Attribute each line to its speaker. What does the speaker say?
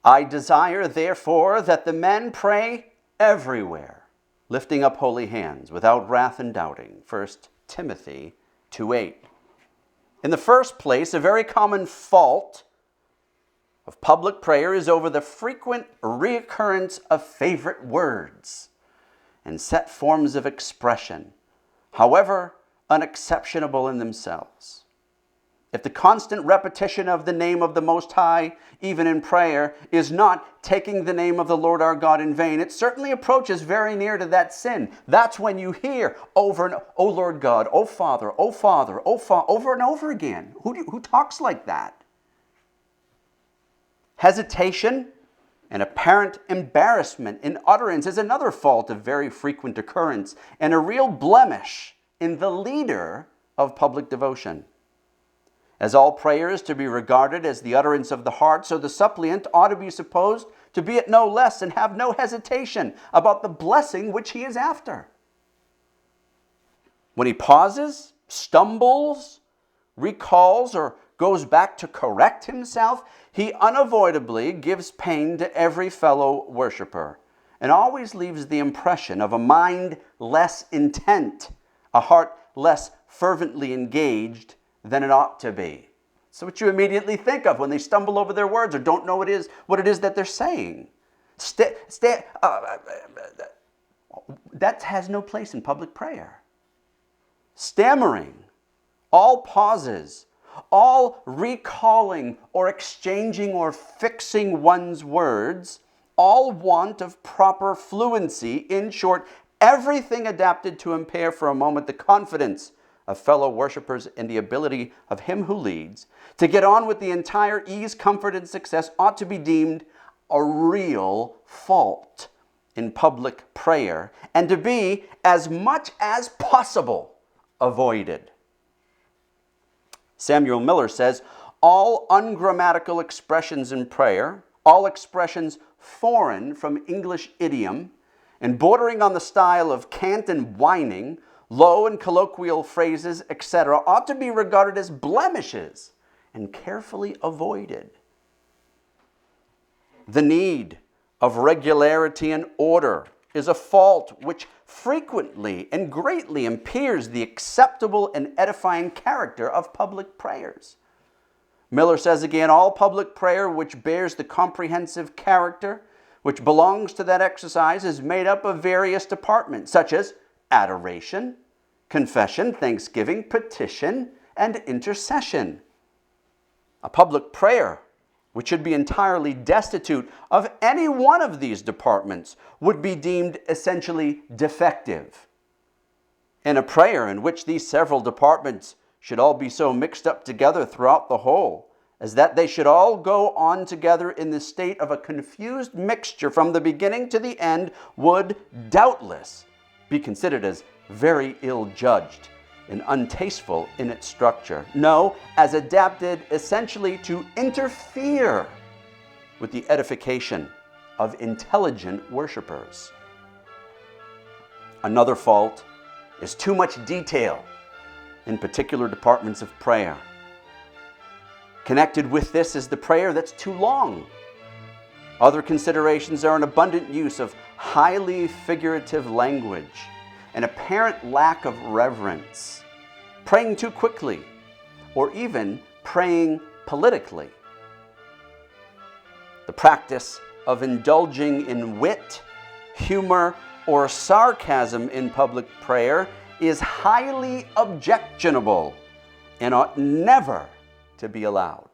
Speaker 1: I desire, therefore, that the men pray everywhere, lifting up holy hands, without wrath and doubting. 1 Timothy 2:8. In the first place, a very common fault of public prayer is over the frequent reoccurrence of favorite words and set forms of expression, however unexceptionable in themselves. If the constant repetition of the name of the Most High, even in prayer, is not taking the name of the Lord our God in vain, it certainly approaches very near to that sin. That's when you hear over and "O Lord God, O Father, O Father, O Father," over and over again. Who talks like that? Hesitation and apparent embarrassment in utterance is another fault of very frequent occurrence and a real blemish in the leader of public devotion. As all prayer is to be regarded as the utterance of the heart, so the suppliant ought to be supposed to be at no less and have no hesitation about the blessing which he is after. When he pauses, stumbles, recalls, or goes back to correct himself, he unavoidably gives pain to every fellow worshiper and always leaves the impression of a mind less intent, a heart less fervently engaged than it ought to be. So what you immediately think of when they stumble over their words or don't know what it is that they're saying. That has no place in public prayer. Stammering, all pauses, all recalling or exchanging or fixing one's words, all want of proper fluency, in short, everything adapted to impair for a moment the confidence of fellow worshipers in the ability of him who leads, to get on with the entire ease, comfort, and success, ought to be deemed a real fault in public prayer, and to be, as much as possible, avoided. Samuel Miller says, all ungrammatical expressions in prayer, all expressions foreign from English idiom, and bordering on the style of cant and whining, low and colloquial phrases, etc., ought to be regarded as blemishes and carefully avoided. The need of regularity and order is a fault which frequently and greatly impairs the acceptable and edifying character of public prayers. Miller says again, all public prayer which bears the comprehensive character which belongs to that exercise is made up of various departments, such as adoration, confession, thanksgiving, petition, and intercession. A public prayer which should be entirely destitute of any one of these departments would be deemed essentially defective. And a prayer in which these several departments should all be so mixed up together throughout the whole, as that they should all go on together in the state of a confused mixture from the beginning to the end, would doubtless be considered as very ill-judged and untasteful in its structure. No, as adapted essentially to interfere with the edification of intelligent worshipers. Another fault is too much detail in particular departments of prayer. Connected with this is the prayer that's too long. Other considerations are an abundant use of highly figurative language, an apparent lack of reverence, praying too quickly, or even praying politically. The practice of indulging in wit, humor, or sarcasm in public prayer is highly objectionable and ought never to be allowed.